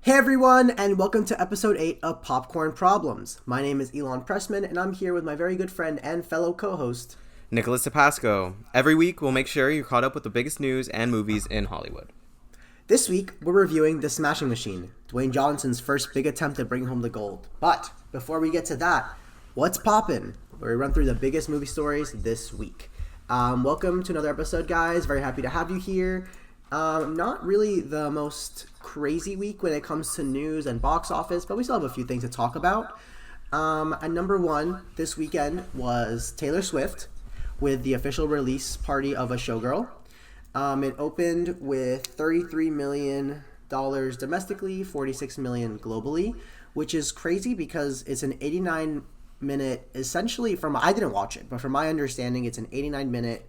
Hey everyone, and welcome to episode 8 of Popcorn Problems. My name is Ilan Pressman, and I'm here with my very good friend and fellow co-host, Nicholas Tapasco. Every week, we'll make sure you're caught up with the biggest news and movies in Hollywood. This week, we're reviewing The Smashing Machine, Dwayne Johnson's first big attempt to bring home the gold. But before we get to that, what's poppin'? Where we run through the biggest movie stories this week. Welcome to another episode, guys. Very happy to have you here. Not really the most crazy week when it comes to news and box office, but we still have a few things to talk about. And number one this weekend was Taylor Swift with the official release party of A Showgirl. It opened with $33 million domestically, $46 million globally, which is crazy because it's an 89-minute, essentially, I didn't watch it, but from my understanding, it's an 89-minute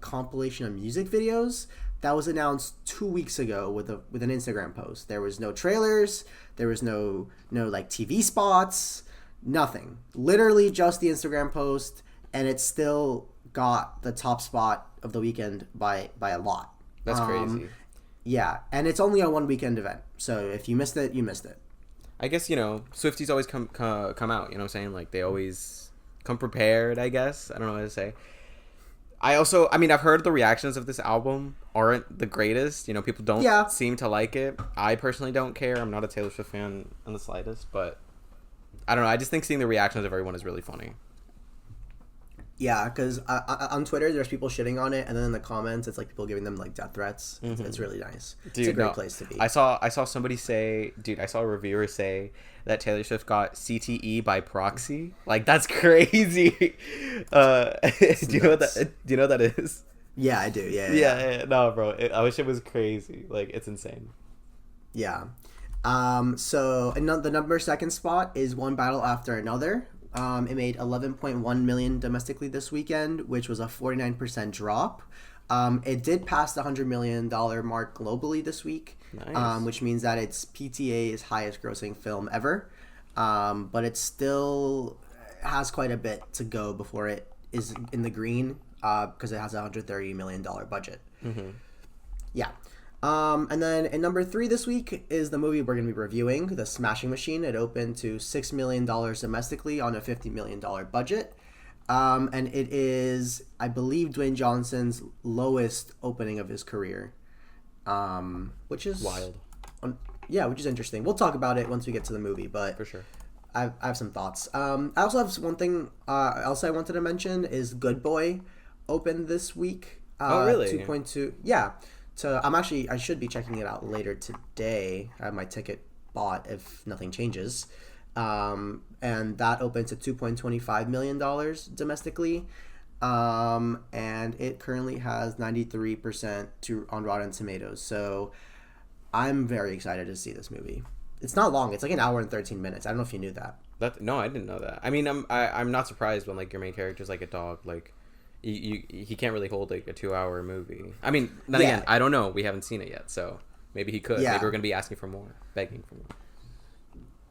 compilation of music videos that was announced 2 weeks ago with an Instagram post. There was no trailers, there was no TV spots, nothing. Literally just the Instagram post, and it still got the top spot of the weekend by a lot. That's crazy. Yeah, and it's only a one weekend event, so if you missed it, you missed it. I guess, Swifties always come out, you know what I'm saying? They always come prepared, I guess. I don't know what to say. I've heard the reactions of this album aren't the greatest. People don't seem to like it. I personally don't care. I'm not a Taylor Swift fan in the slightest, but I don't know. I just think seeing the reactions of everyone is really funny. Yeah, because on Twitter, there's people shitting on it, and then in the comments, it's people giving them death threats. Mm-hmm. It's really nice. Dude, it's a great place to be. I saw somebody say, I saw a reviewer say that Taylor Swift got CTE by proxy. That's crazy. Do you know what that is? Yeah, I do. Yeah. No, bro. I wish it was crazy. It's insane. Yeah. So the number second spot is One Battle After Another. It made $11.1 million domestically this weekend, which was a 49% drop. It did pass the $100 million mark globally this week, nice. Which means that it's PTA's highest grossing film ever. But it still has quite a bit to go before it is in the green because it has a $130 million budget. Mm-hmm. Yeah. And then in number 3 this week is the movie we're going to be reviewing, The Smashing Machine. It opened to $6 million domestically on a $50 million budget. And it is, I believe, Dwayne Johnson's lowest opening of his career, which is wild. Which is interesting. We'll talk about it once we get to the movie, but for sure. I have some thoughts. I also have one thing else I wanted to mention is Good Boy opened this week. Oh, really? 2.2. Yeah. So I should be checking it out later today. I have my ticket bought if nothing changes. And that opened to $2.25 million domestically. And it currently has 93% on Rotten Tomatoes. So I'm very excited to see this movie. It's not long. It's an hour and 13 minutes. I don't know if you knew that. No, I didn't know that. I mean, I'm not surprised when your main character is like a dog. He can't really hold a 2-hour movie. I mean, then again, I don't know. We haven't seen it yet, so maybe he could. Yeah. Maybe we're gonna be asking for more, begging for more.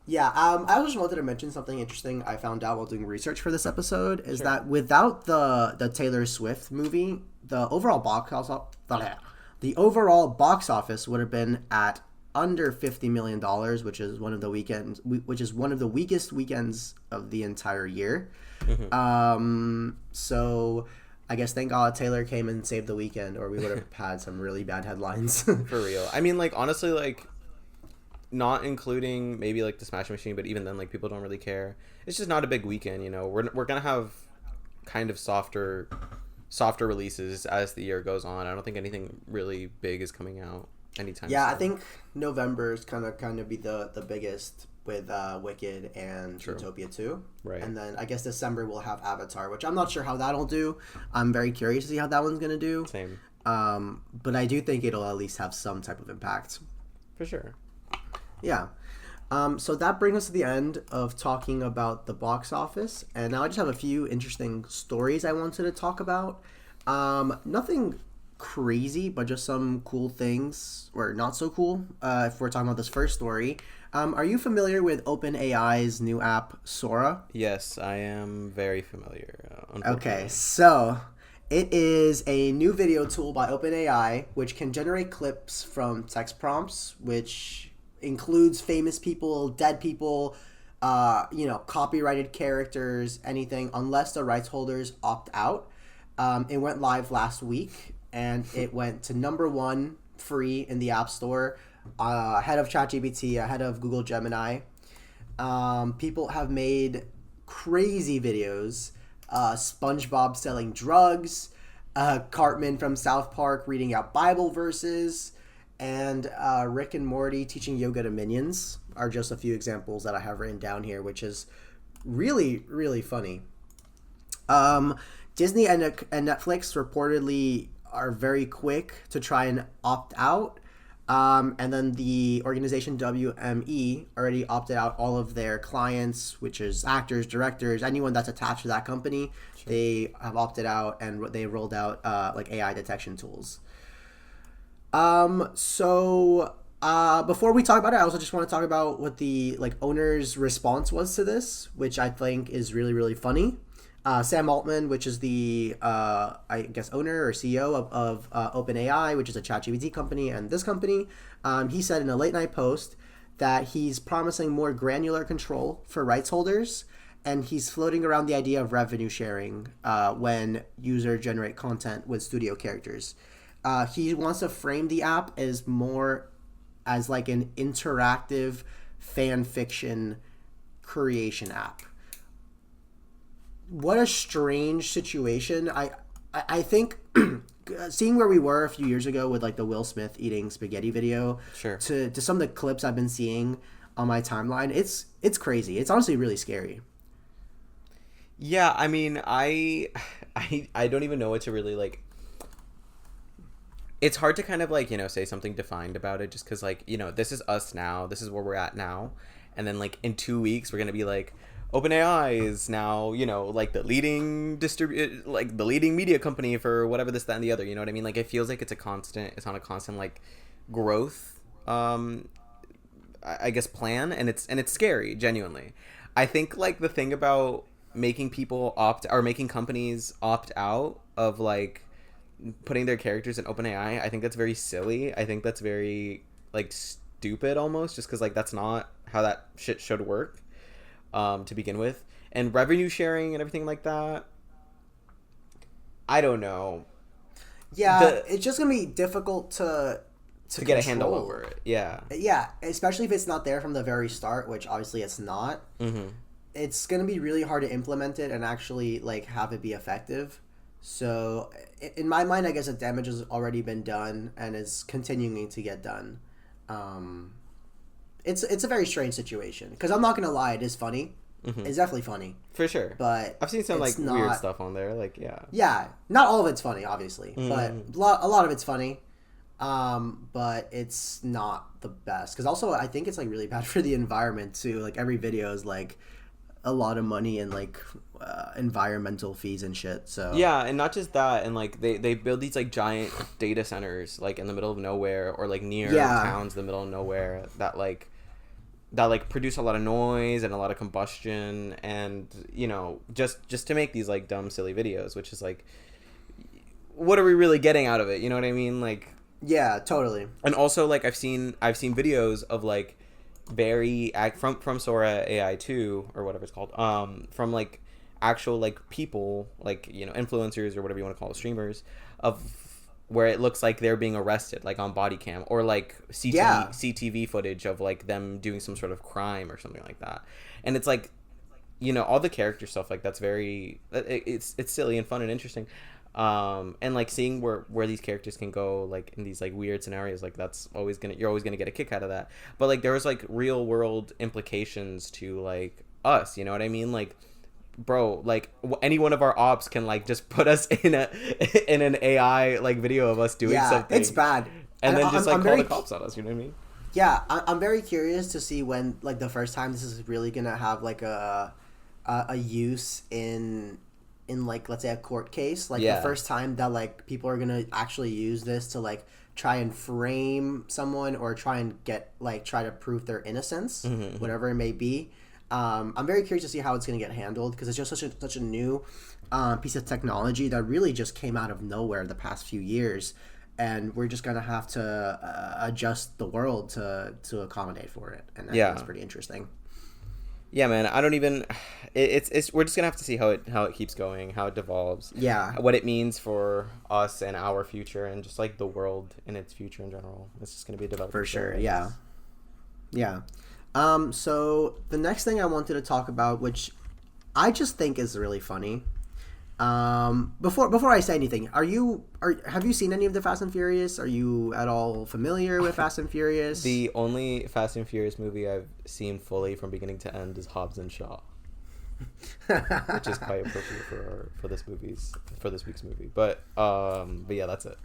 Yeah. I also just wanted to mention something interesting I found out while doing research for this episode is that without the Taylor Swift movie, the overall box office would have been at under $50 million, which is one of the weakest weekends of the entire year. Mm-hmm. So I guess thank God Taylor came and saved the weekend, or we would have had some really bad headlines. For real. I mean, honestly, not including maybe the Smashing Machine, but even then, people don't really care. It's just not a big weekend, We're gonna have kind of softer releases as the year goes on. I don't think anything really big is coming out anytime soon. I think November is kind of be the biggest with Wicked and Utopia 2. Right. And then I guess December we'll have Avatar, which I'm not sure how that'll do. I'm very curious to see how that one's going to do. Same. But I do think it'll at least have some type of impact. For sure. Yeah. So that brings us to the end of talking about the box office. And now I just have a few interesting stories I wanted to talk about. Nothing crazy, but just some cool things, or not so cool, if we're talking about this first story. Are you familiar with OpenAI's new app, Sora? Yes, I am very familiar. Okay, so It is a new video tool by OpenAI which can generate clips from text prompts, which includes famous people, dead people, copyrighted characters, anything, unless the rights holders opt out. It went live last week, and it went to number one free in the App Store, ahead of ChatGPT, ahead of Google Gemini. People have made crazy videos. SpongeBob selling drugs, Cartman from South Park reading out Bible verses, and Rick and Morty teaching yoga to minions are just a few examples that I have written down here, which is really, really funny. Disney and Netflix reportedly are very quick to try and opt out. And then the organization WME already opted out all of their clients, which is actors, directors, anyone that's attached to that company. Sure. They have opted out, and they rolled out AI detection tools. So before we talk about it, I also just want to talk about what the owner's response was to this, which I think is really, really funny. Sam Altman, which is the, owner or CEO of OpenAI, which is a ChatGPT company, and this company, he said in a late-night post that he's promising more granular control for rights holders, and he's floating around the idea of revenue sharing when users generate content with studio characters. He wants to frame the app as more as like an interactive fan fiction creation app. What a strange situation. I think seeing where we were a few years ago with the Will Smith eating spaghetti video, sure, to some of the clips I've been seeing on my timeline, it's crazy. It's honestly really scary. Yeah, I mean, I don't even know what to really It's hard to kind of say something defined about it, just because this is us now, this is where we're at now, and then in 2 weeks we're gonna be OpenAI is now, the leading the leading media company for whatever, this, that, and the other. You know what I mean? It feels like it's on a constant growth, I guess, plan, and it's scary, genuinely. I think the thing about making people making companies opt out of putting their characters in OpenAI, I think that's very silly. I think that's very stupid almost, just because that's not how that shit should work. To begin with, and revenue sharing and everything like that, I don't know. Yeah, it's just gonna be difficult to get a handle over it. Yeah, especially if it's not there from the very start, which obviously it's not. Mm-hmm. It's gonna be really hard to implement it and actually have it be effective. So in my mind, I guess the damage has already been done and is continuing to get done. It's a very strange situation, because I'm not gonna lie, it is funny. Mm-hmm. It's definitely funny for sure. But I've seen some weird stuff on there. Yeah, not all of it's funny, obviously, but a lot of it's funny. But it's not the best, because also I think it's really bad for the environment too. Every video is a lot of money in environmental fees and shit. So yeah, and not just that, and they build these giant data centers in the middle of nowhere, or near towns in the middle of nowhere that produce a lot of noise and a lot of combustion, and just to make these very silly videos, which is what are we really getting out of it? You know what I mean? Yeah, totally. And also I've seen videos of very from Sora AI 2 or whatever it's called, from actual people influencers or whatever you want to call it, streamers, of where it looks like they're being arrested on body cam, or CTV footage of them doing some sort of crime or something like that. And it's all the character stuff that's very, it's silly and fun and interesting, and seeing where these characters can go in these weird scenarios, that's always you're always gonna get a kick out of that. But there was real world implications to us, you know what I mean? Bro, any one of our ops can just put us in an AI video of us doing something. It's bad, and then just call the cops on us. You know what I mean? Yeah, I'm very curious to see when the first time this is really gonna have a use in let's say a court case, the first time that people are gonna actually use this to try and frame someone, or try and get try to prove their innocence, whatever it may be. I'm very curious to see how it's going to get handled, because it's just such a new piece of technology that really just came out of nowhere the past few years, and we're just gonna have to adjust the world to accommodate for it, and I think that's pretty interesting. Yeah, man. I don't even. It's we're just gonna have to see how it keeps going, how it devolves. Yeah. What it means for us and our future, and just like the world and its future in general. It's just gonna be a development. For sure. Yeah. Yeah. So the next thing I wanted to talk about, which I just think is really funny. Before I say anything, have you seen any of the Fast and Furious? Are you at all familiar with Fast and Furious? The only Fast and Furious movie I've seen fully from beginning to end is Hobbs and Shaw, which is quite appropriate for this week's movie. But yeah, that's it.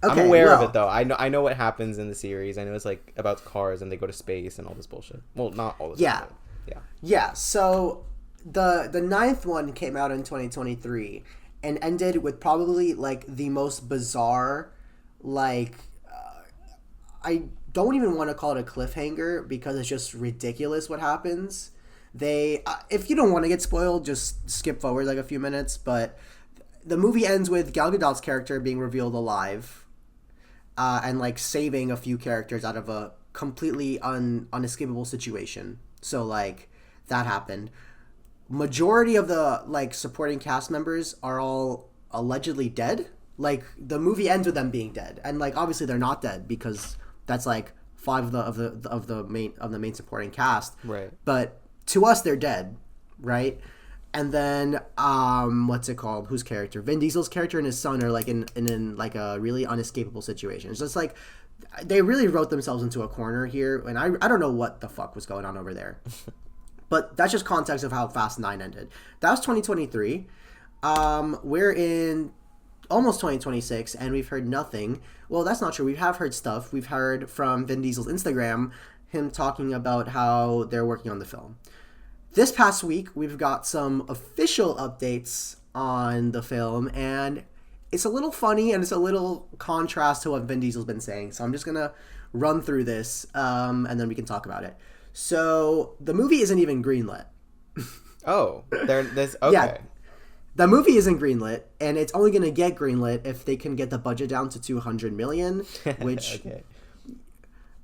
Okay, I'm aware of it though. I know what happens in the series. I know it's like about cars and they go to space and all this bullshit. Well, not all this. Yeah. Bullshit. Yeah. So the ninth one came out in 2023 and ended with probably like the most bizarre, like I don't even want to call it a cliffhanger because it's just ridiculous what happens. They if you don't want to get spoiled, just skip forward like a few minutes. But the movie ends with Gal Gadot's character being revealed alive, and like saving a few characters out of a completely unescapable situation. So like that happened. Majority of the like supporting cast members are all allegedly dead. Like the movie ends with them being dead, and like obviously they're not dead because that's like 5 of the main supporting cast. Right. But to us, they're dead, right? And then what's it called? Whose character? Vin Diesel's character and his son are like in like a really unescapable situation. It's just like they really wrote themselves into a corner here, and I don't know what the fuck was going on over there. But that's just context of how Fast 9 ended. That was 2023. We're in almost 2026, and we've heard nothing. Well, that's not true. We have heard stuff. We've heard from Vin Diesel's Instagram, him talking about how they're working on the film. This past week, we've got some official updates on the film, and it's a little funny, and it's a little contrast to what Vin Diesel's been saying. So I'm just going to run through this, and then we can talk about it. So the movie isn't even greenlit. Oh, there's okay. Yeah, the movie isn't greenlit, and it's only going to get greenlit if they can get the budget down to $200 million. Which, okay.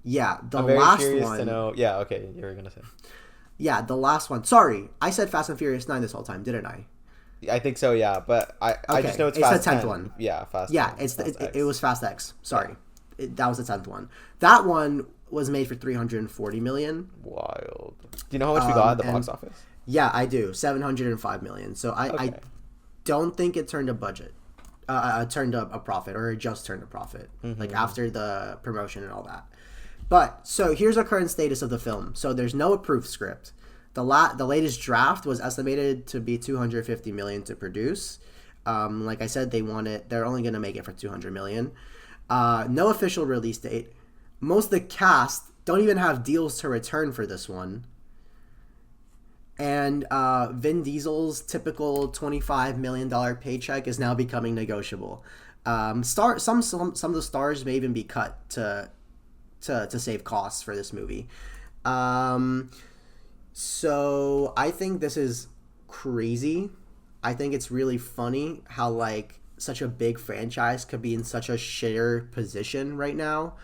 Yeah, I'm very curious to know. Yeah, okay, you were gonna say. Yeah, the last one. Sorry, I said Fast and Furious 9 this whole time, didn't I? I think so. Yeah, but I just know it's Fast the 10th 10. one. Yeah, Fast. Yeah, 10, it was Fast X. Sorry, that was the 10th one. That one was made for $340 million. Wild. Do you know how much we got at the box office? Yeah, I do. $705 million. So I don't think it turned a budget, turned a profit, or it just turned a profit, like after the promotion and all that. But so here's our current status of the film. So there's no approved script. The latest draft was estimated to be $250 million to produce. Like I said, they're only going to make it for $200 million. No official release date. Most of the cast don't even have deals to return for this one. And Vin Diesel's typical $25 million paycheck is now becoming negotiable. Some of the stars may even be cut to save costs for this movie. So I think this is crazy. I think it's really funny how like such a big franchise could be in such a shitter position right now.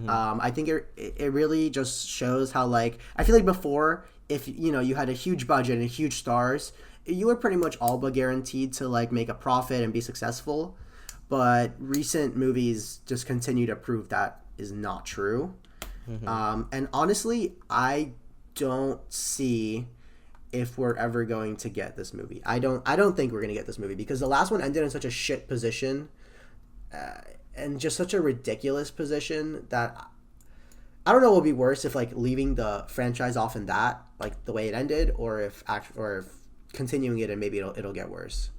I think it really just shows how like I feel like before, if you had a huge budget and huge stars, you were pretty much all but guaranteed to like make a profit and be successful. But recent movies just continue to prove that is not true. And honestly, I don't see if we're ever going to get this movie. I don't think we're going to get this movie because the last one ended in such a shit position, and just such a ridiculous position that I don't know what would be worse, if like leaving the franchise off in that, like the way it ended, or if continuing it and maybe it'll get worse.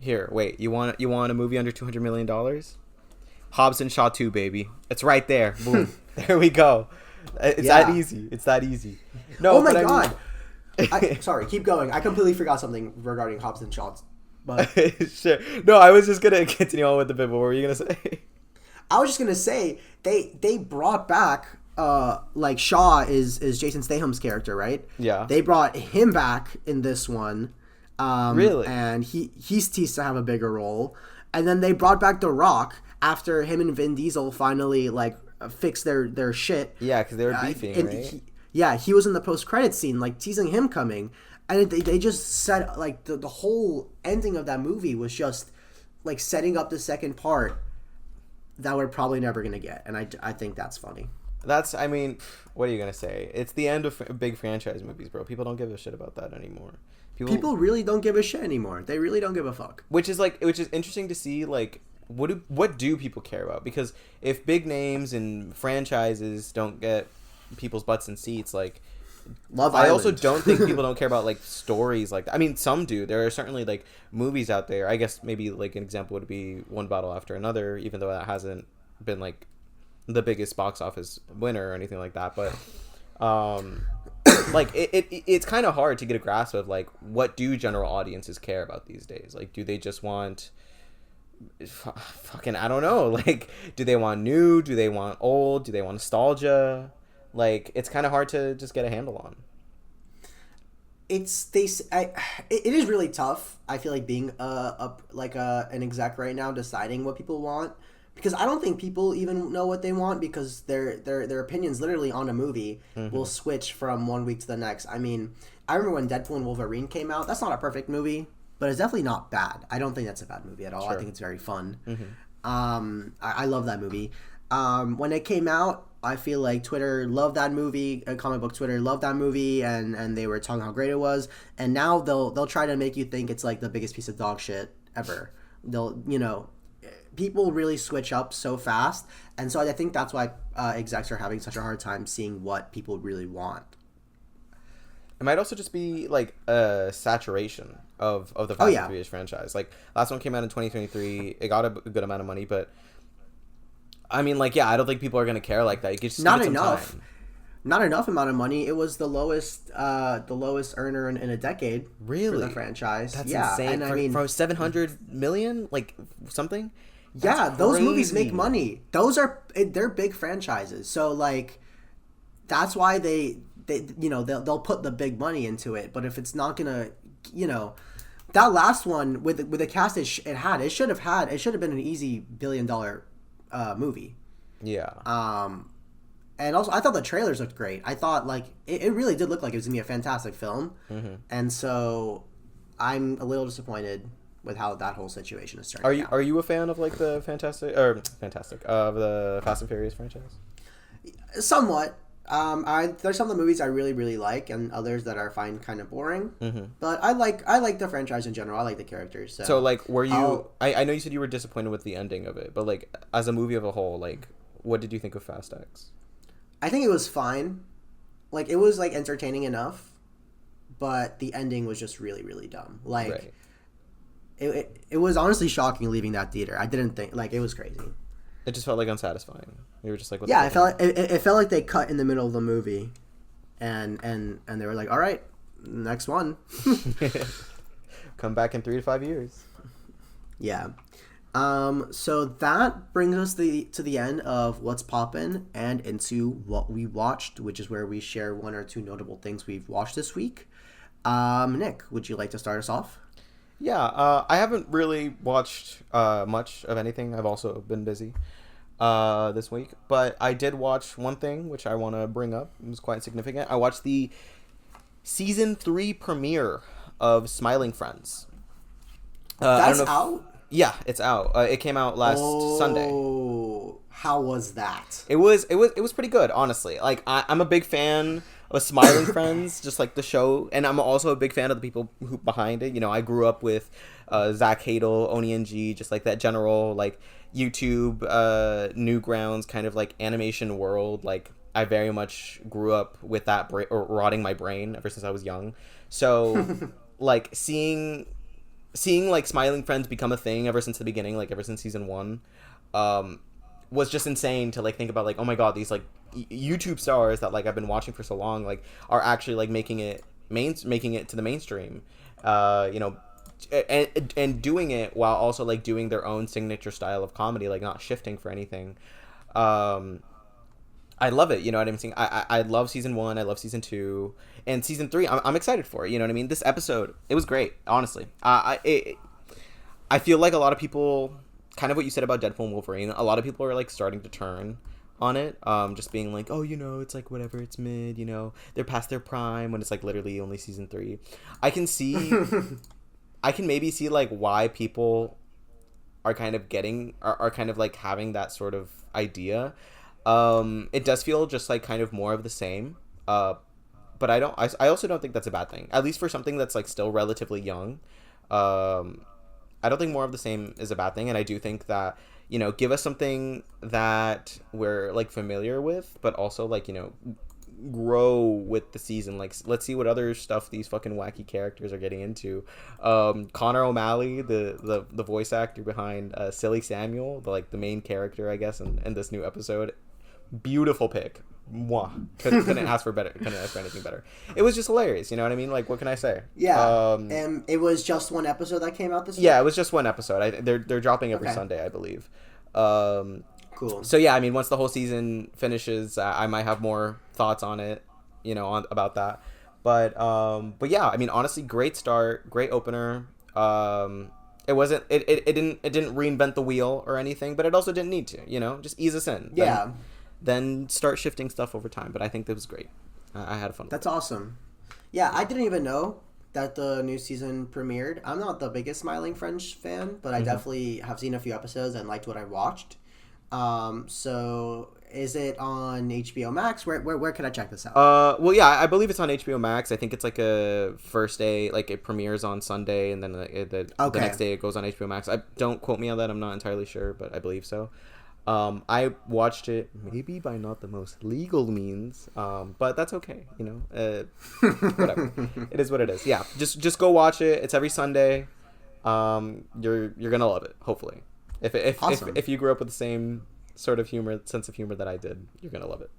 Here, wait. You want a movie under $200 million? Hobbs and Shaw 2, baby. It's right there. Boom. There we go. It's that easy. It's that easy. No. Oh my god. Sorry, keep going. I completely forgot something regarding Hobbs and Shaw. But sure. No, I was just gonna continue on with the bit. What were you gonna say? I was just gonna say they brought back like Shaw is Jason Statham's character, right? Yeah. They brought him back in this one. Really? And he's teased to have a bigger role. And then they brought back The Rock after him and Vin Diesel finally like fixed their shit. Yeah, because they were beefing, right? He was in the post-credit scene, like teasing him coming, and they just said like the whole ending of that movie was just like setting up the second part that we're probably never gonna get, and I think that's funny. I mean, what are you gonna say? It's the end of big franchise movies, bro. People don't give a shit about that anymore. People really don't give a shit anymore. They really don't give a fuck. Which is interesting to see. Like, what do people care about? Because if big names and franchises don't get people's butts in seats, like, I also don't think people don't care about like stories like that. I mean, some do. There are certainly like movies out there. I guess maybe like an example would be One Battle After Another, even though that hasn't been like the biggest box office winner or anything like that. But like it's kind of hard to get a grasp of like what do general audiences care about these days. Like, do they just want fucking, I don't know, like, do they want new, do they want old, do they want nostalgia? Like, it's kind of hard to just get a handle on. It is really tough. I feel like being an exec right now, deciding what people want, because I don't think people even know what they want, because their opinions literally on a movie will switch from one week to the next. I mean, I remember when Deadpool and Wolverine came out. That's not a perfect movie, but it's definitely not bad. I don't think that's a bad movie at all. Sure. I think it's very fun. I love that movie. When it came out, I feel like Twitter loved that movie. Comic book Twitter loved that movie, and they were talking how great it was. And now they'll try to make you think it's like the biggest piece of dog shit ever. People really switch up so fast, and so I think that's why execs are having such a hard time seeing what people really want. It might also just be like a saturation of the Fast and Furious franchise. Like, last one came out in 2023. It got a good amount of money, but I mean, like, I don't think people are gonna care like that. You could just not enough. Not enough amount of money. It was the lowest earner in a decade. Really? For the franchise. That's insane. And for 700 million, like something. That's those movies make money. They're big franchises. So like, that's why they'll put the big money into it. But if it's not gonna, that last one with the cast it should have been an easy $1 billion movie. Yeah. And also, I thought the trailers looked great. I thought, like, it really did look like it was going to be a fantastic film. And so, I'm a little disappointed with how that whole situation is turning out. Are you a fan of, like, the of the Fast and Furious franchise? Somewhat. There's some of the movies I really, really like, and others that I find kind of boring. But I like the franchise in general. I like the characters. So like, were you... I know you said you were disappointed with the ending of it, but, like, as a movie of a whole, like, what did you think of Fast X? I think it was fine. Like, it was, like, entertaining enough, but the ending was just really, really dumb. Like, right. It was honestly shocking leaving that theater. I didn't think... Like, it was crazy. It just felt, like, unsatisfying. You were just like... it felt like they cut in the middle of the movie, and they were like, all right, next one. Come back in 3 to 5 years. Yeah. So that brings us to the end of What's Poppin' and into what we watched, which is where we share one or two notable things we've watched this week. Nick, would you like to start us off? Yeah, I haven't really watched much of anything. I've also been busy this week, but I did watch one thing which I want to bring up. It was quite significant. I watched the season 3 premiere of Smiling Friends. That's out? Yeah, it's out. It came out last Sunday. How was that? It was pretty good, honestly. Like, I'm a big fan of Smiling Friends, just like the show, and I'm also a big fan of the people who behind it. I grew up with Zach Hadel, Oni NG, just like that general like YouTube Newgrounds kind of like animation world. Like, I very much grew up with that rotting my brain ever since I was young. So like seeing like Smiling Friends become a thing ever since the beginning, like ever since season 1, was just insane to like think about, like, oh my god, these like YouTube stars that like I've been watching for so long like are actually like making it to the mainstream, and doing it while also like doing their own signature style of comedy, like not shifting for anything. I love it, you know what I'm saying? I love season 1, I love season 2, and season 3 I'm excited for it, you know what I mean? This episode, it was great, honestly. I feel like a lot of people kind of what you said about Deadpool and Wolverine. A lot of people are like starting to turn on it, just being like, oh, it's like whatever, it's mid, they're past their prime when it's like literally only season 3. I can see, I can maybe see like why people are kind of are kind of like having that sort of idea. It does feel just like kind of more of the same. But I also don't think that's a bad thing, at least for something that's like still relatively young. I don't think more of the same is a bad thing, and I do think that give us something that we're like familiar with, but also like grow with the season. Like, let's see what other stuff these fucking wacky characters are getting into. Connor O'Malley, the voice actor behind Silly Samuel, the main character, I guess, in this new episode, beautiful pick. Mwah. Couldn't ask for better. Couldn't ask for anything better. It was just hilarious. You know what I mean? Like, what can I say? Yeah. And it was just one episode that came out this week? Yeah, it was just one episode. They're dropping every Sunday, I believe. Cool. So yeah, I mean, once the whole season finishes, I might have more thoughts on it, about that. But yeah, I mean, honestly, great start, great opener. It wasn't. It didn't reinvent the wheel or anything, but it also didn't need to. Just ease us in. Yeah. Then start shifting stuff over time. But I think that was great. I had fun. That's awesome. Yeah, I didn't even know that the new season premiered. I'm not the biggest Smiling Friends fan, but I definitely have seen a few episodes and liked what I watched. So is it on HBO Max? Where can I check this out? Well, yeah, I believe it's on HBO Max. I think it's like a first day, like it premieres on Sunday, and then the next day it goes on HBO Max. Don't quote me on that. I'm not entirely sure, but I believe so. I watched it maybe by not the most legal means, but that's okay. Whatever. It is what it is. Yeah, just go watch it. It's every Sunday. You're gonna love it. Hopefully, if you grew up with the same sort of sense of humor that I did, you're gonna love it.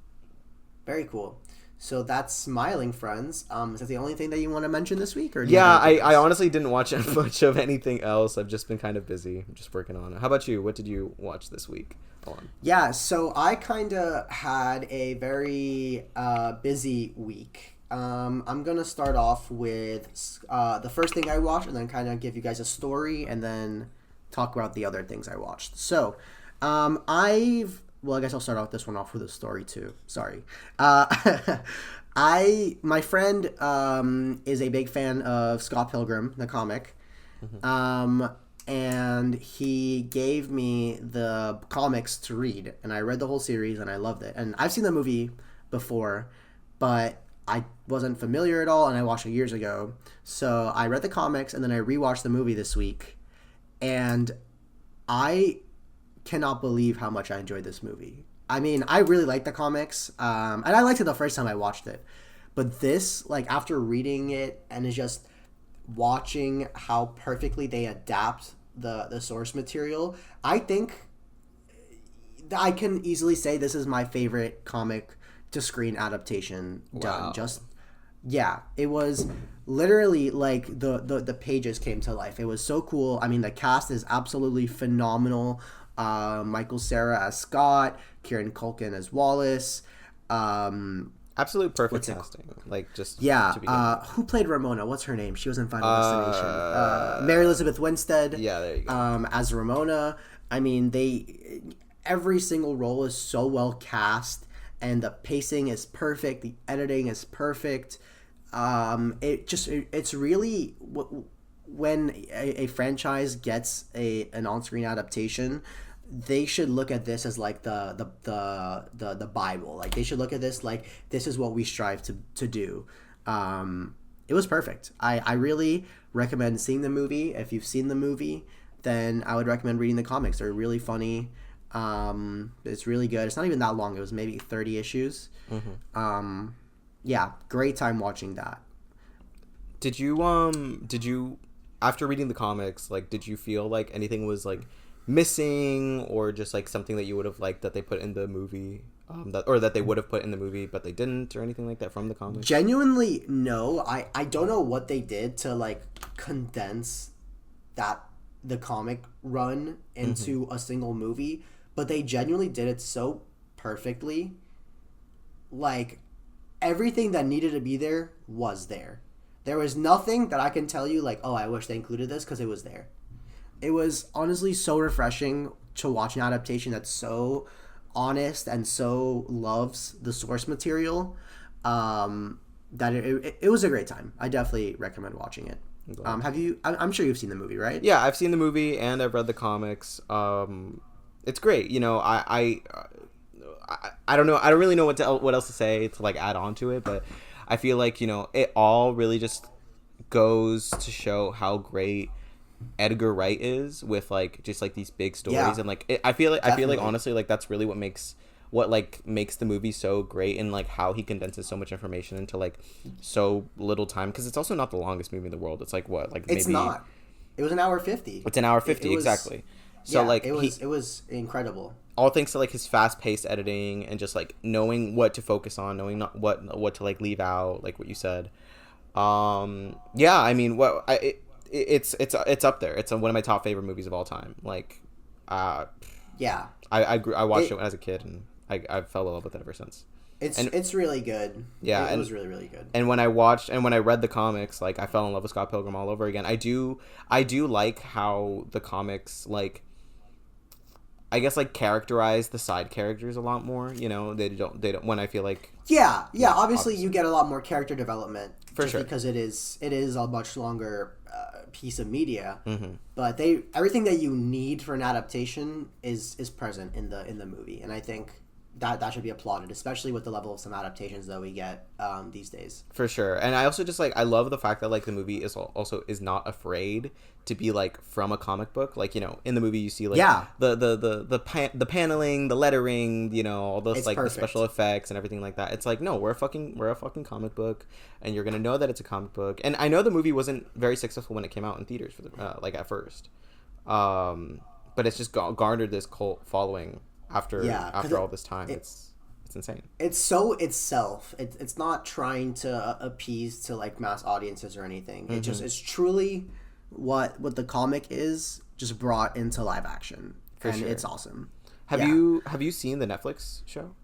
Very cool. So that's Smiling Friends. Is that the only thing that you want to mention this week? Or yeah, I honestly didn't watch much of anything else. I've just been kind of busy. I'm just working on it. How about you? What did you watch this week? Yeah, so I kind of had a very busy week. I'm going to start off with the first thing I watched and then kind of give you guys a story and then talk about the other things I watched. So I guess I'll start off this one off with a story too. Sorry. My friend is a big fan of Scott Pilgrim, the comic. And he gave me the comics to read, and I read the whole series and I loved it. And I've seen the movie before, but I wasn't familiar at all, and I watched it years ago. So I read the comics and then I rewatched the movie this week, and I cannot believe how much I enjoyed this movie. I mean, I really like the comics, and I liked it the first time I watched it. But this, like, after reading it and it's just watching how perfectly they adapt the source material, I think I can easily say this is my favorite comic to screen adaptation done. It was literally like the pages came to life. It was so cool. I mean, the cast is absolutely phenomenal. Michael Cera as Scott, Kieran Culkin as Wallace. Absolute perfect casting. Like, just who played Ramona? What's her name? She was in Final Destination. Mary Elizabeth Winstead. Yeah, there you go. As Ramona. I mean, every single role is so well cast, and the pacing is perfect. The editing is perfect. It's really when a franchise gets an on-screen adaptation, they should look at this as like the Bible. Like, they should look at this like this is what we strive to do. It was perfect. I really recommend seeing the movie. If you've seen the movie, then I would recommend reading the comics. They're really funny. It's really good. It's not even that long. It was maybe 30 issues. Yeah, great time watching that. Did you after reading the comics, like, did you feel like anything was like missing, or just like something that you would have liked that they put in the movie, that they would have put in the movie but they didn't, or anything like that from the comics? Genuinely, no. I don't know what they did to like condense the comic run into a single movie, but they genuinely did it so perfectly. Like, everything that needed to be there was there. There was nothing that I can tell you like, oh, I wish they included this, because it was there. it was honestly so refreshing to watch an adaptation that's so honest and so loves the source material. That it was a great time. I definitely recommend watching it. Have you? I'm sure you've seen the movie, right? Yeah, I've seen the movie and I've read the comics. It's great. You know, I don't know. I don't really know what else to say to like add on to it, but I feel like, you know, it all really just goes to show how great Edgar Wright is with like just like these big stories, and like I feel like honestly like that's really what makes the movie so great, and like how he condenses so much information into like so little time, because it's also not the longest movie in the world. It's like what, like it's maybe not. It was an hour 50. It's an hour 50 exactly. So yeah, like it was incredible. All thanks to like his fast-paced editing and just like knowing what to focus on, knowing not what to like leave out, like what you said. Yeah, I mean, it's up there. It's one of my top favorite movies of all time. Like, yeah, I watched it as a kid, and I fell in love with it ever since. It's really good. Yeah, it was really, really good. And when I read the comics, like I fell in love with Scott Pilgrim all over again. I do like how the comics, like, I guess, like, characterize the side characters a lot more. You know, they don't when I feel like obviously you get a lot more character development for sure, because it is a much longer piece of media. Mm-hmm. But everything that you need for an adaptation is present in the movie, and I think that should be applauded, especially with the level of some adaptations that we get these days. For sure. And I also just like, I love the fact that like the movie is not afraid to be like from a comic book. Like, you know, in the movie you see like the paneling, the lettering, you know, all those it's like perfect. The special effects and everything like that. It's like, no, we're a fucking comic book, and you're gonna know that it's a comic book. And I know the movie wasn't very successful when it came out in theaters for the like at first, but it's just garnered this cult following after all this time. It's insane. It's so itself. It's not trying to appease to like mass audiences or anything. Mm-hmm. It's truly what the comic is, just brought into live action. For sure. It's awesome. Have you seen the Netflix show?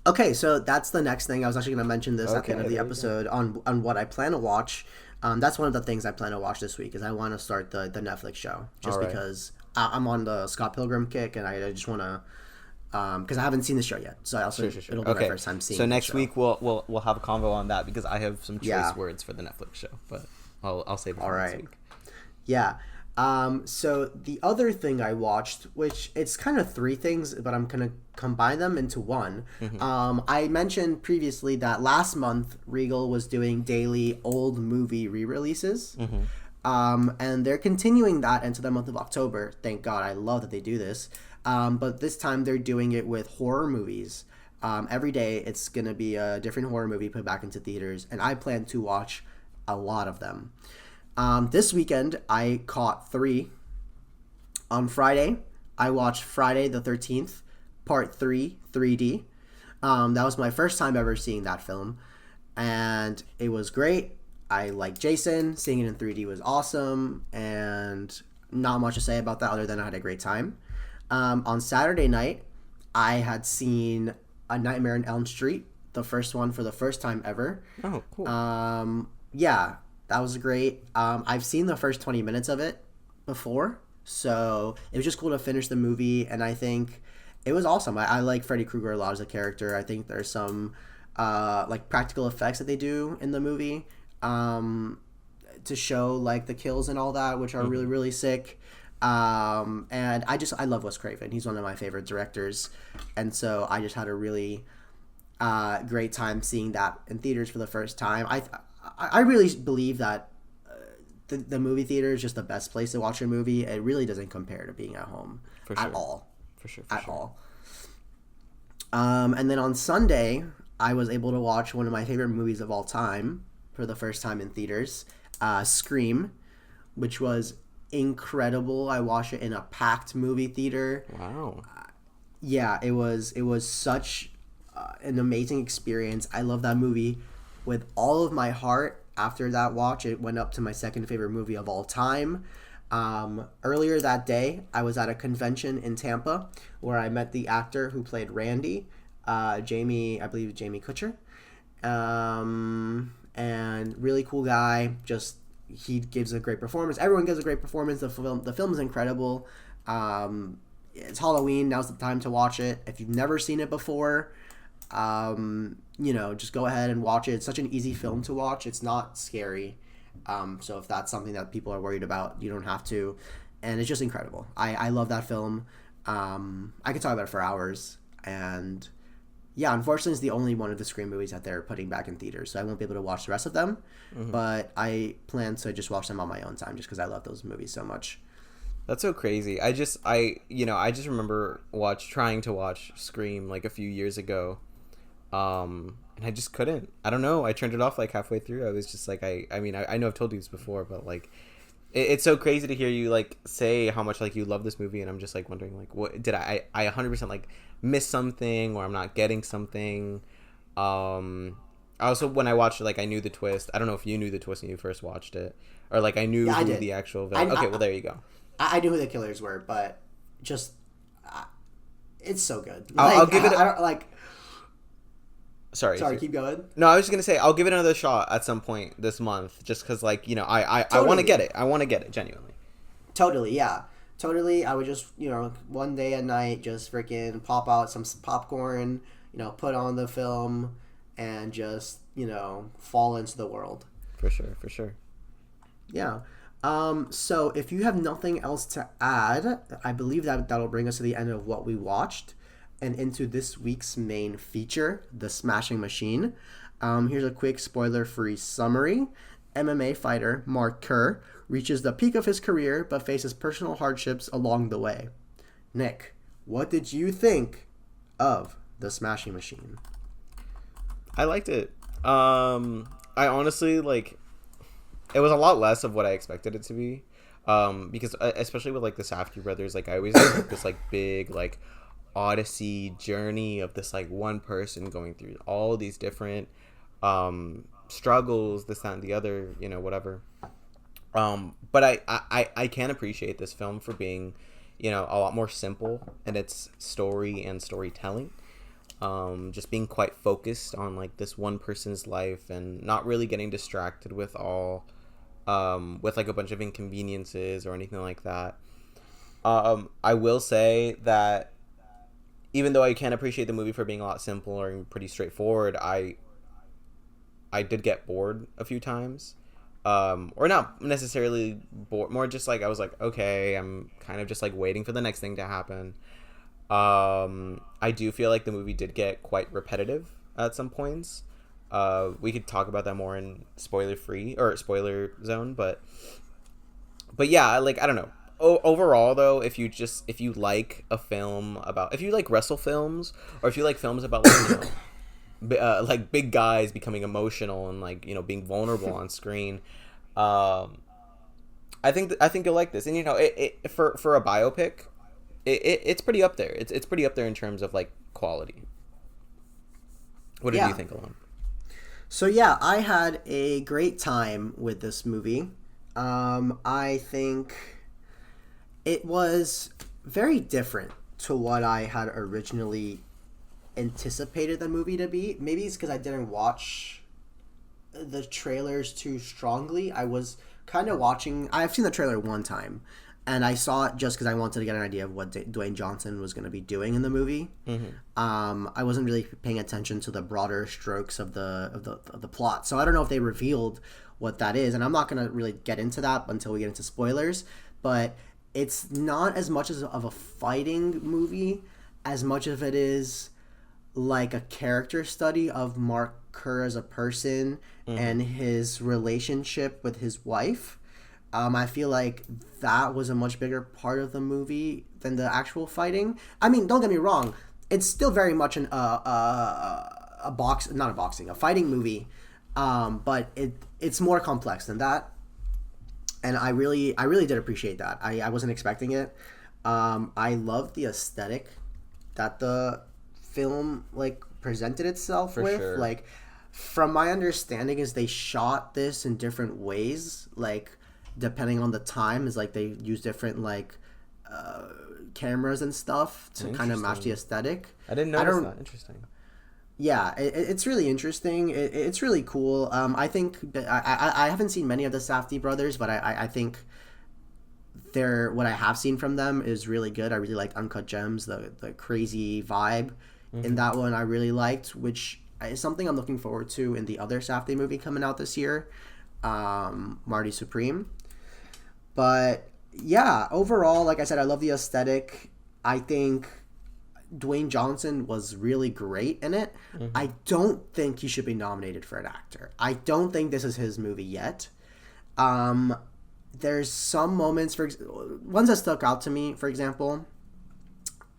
Okay, so that's the next thing. I was actually going to mention this at the end of the episode on what I plan to watch. That's one of the things I plan to watch this week, is I want to start the Netflix show, just because I'm on the Scott Pilgrim kick, and I just want to, because I haven't seen the show yet. So I also it'll be my first time seeing. So next week we'll have a convo on that, because I have some choice words for the Netflix show, but I'll save it for next week. Yeah. So the other thing I watched, which it's kind of three things, but I'm gonna combine them into one. Mm-hmm. I mentioned previously that last month Regal was doing daily old movie re-releases. Mm-hmm. And they're continuing that into the month of October. Thank God. I love that they do this. But this time they're doing it with horror movies. Every day it's gonna be a different horror movie put back into theaters, and I plan to watch a lot of them. This weekend, I caught 3. On Friday, I watched Friday the 13th, Part 3, 3D. That was my first time ever seeing that film, and it was great. I like Jason. Seeing it in 3D was awesome, and not much to say about that other than I had a great time. On Saturday night, I had seen A Nightmare on Elm Street, the first one, for the first time ever. Oh, cool. Yeah. That was great. I've seen the first 20 minutes of it before, so it was just cool to finish the movie, and I think it was awesome. I like Freddy Krueger a lot as a character. I think there's some like practical effects that they do in the movie to show like the kills and all that, which are really, really sick. And I love Wes Craven. He's one of my favorite directors, and so I just had a really great time seeing that in theaters for the first time. I really believe that the movie theater is just the best place to watch a movie. It really doesn't compare to being at home at all. For sure. All. And then on Sunday, I was able to watch one of my favorite movies of all time for the first time in theaters, Scream, which was incredible. I watched it in a packed movie theater. Wow. Yeah, it was such an amazing experience. I love that movie with all of my heart. After that watch, it went up to my second favorite movie of all time. Earlier that day, I was at a convention in Tampa where I met the actor who played Randy, Jamie Kutcher. And really cool guy, just he gives a great performance. Everyone gives a great performance. The film is incredible. It's Halloween. Now's the time to watch it. If you've never seen it before, just go ahead and watch it. It's such an easy film to watch. It's not scary. So if that's something that people are worried about, you don't have to. And it's just incredible. I love that film. I could talk about it for hours. And yeah, unfortunately, it's the only one of the Scream movies that they're putting back in theaters. So I won't be able to watch the rest of them. Mm-hmm. But I plan to just watch them on my own time just because I love those movies so much. That's so crazy. I just remember trying to watch Scream like a few years ago. And I just couldn't. I don't know. I turned it off like halfway through. I was just like, I know I've told you this before, but like, it's so crazy to hear you like say how much like you love this movie, and I'm just like wondering like, what did I 100% like miss something, or I'm not getting something. Also, when I watched it, like I knew the twist. I don't know if you knew the twist when you first watched it, or like I knew who the actual villain. Okay, well there you go. I knew who the killers were, but just it's so good. I'll give it. I don't like. Sorry, keep going. No, I was just gonna say I'll give it another shot at some point this month, just because like I want to get it. I want to get it genuinely. Totally, yeah, totally. I would just one day at night just freaking pop out some popcorn, put on the film, and just fall into the world. For sure. Yeah. So if you have nothing else to add, I believe that'll bring us to the end of what we watched and into this week's main feature, The Smashing Machine. Here's a quick spoiler-free summary. MMA fighter Mark Kerr reaches the peak of his career but faces personal hardships along the way. Nick, what did you think of The Smashing Machine? I liked it. I honestly like. It was a lot less of what I expected it to be, because especially with like the Safdie brothers, like I always had this like big like odyssey journey of this like one person going through all these different struggles, this, that, and the other, whatever. But I can appreciate this film for being, a lot more simple in its story and storytelling. Just being quite focused on like this one person's life and not really getting distracted with with like a bunch of inconveniences or anything like that. I will say that even though I can appreciate the movie for being a lot simpler and pretty straightforward, I did get bored a few times. Or not necessarily bored, more just like I was like, okay, I'm kind of just like waiting for the next thing to happen. I do feel like the movie did get quite repetitive at some points. We could talk about that more in spoiler zone, but yeah, like I don't know. Overall though, if you like a film about, if you like wrestle films, or if you like films about like like big guys becoming emotional and like being vulnerable on screen, I think you'll like this. And it for a biopic, it's pretty up there. It's pretty up there in terms of like quality. What did you think, Ilan? So yeah, I had a great time with this movie. I think it was very different to what I had originally anticipated the movie to be. Maybe it's because I didn't watch the trailers too strongly. I was kind of watching... I've seen the trailer one time, and I saw it just because I wanted to get an idea of what Dwayne Johnson was going to be doing in the movie. Mm-hmm. I wasn't really paying attention to the broader strokes of the plot, so I don't know if they revealed what that is, and I'm not going to really get into that until we get into spoilers. But it's not as much of a fighting movie as much of it is like a character study of Mark Kerr as a person, mm-hmm. and his relationship with his wife. I feel like that was a much bigger part of the movie than the actual fighting. I mean, don't get me wrong; it's still very much a fighting movie, but it's more complex than that. And I really did appreciate that. I wasn't expecting it. I loved the aesthetic that the film like presented itself with. Sure. Like, from my understanding, is they shot this in different ways, like depending on the time, is like they use different like cameras and stuff to kind of match the aesthetic. I didn't notice that. Interesting. Yeah, it's really interesting. It's really cool. I think I haven't seen many of the Safdie brothers, but I think they're what I have seen from them is really good. I really liked Uncut Gems, the crazy vibe in Mm-hmm. that one. I really liked, which is something I'm looking forward to in the other Safdie movie coming out this year, Marty Supreme. But yeah, overall, like I said, I love the aesthetic. I think Dwayne Johnson was really great in it. Mm-hmm. I don't think he should be nominated for an actor. I don't think this is his movie yet. Um, there's some moments, ones that stuck out to me, for example,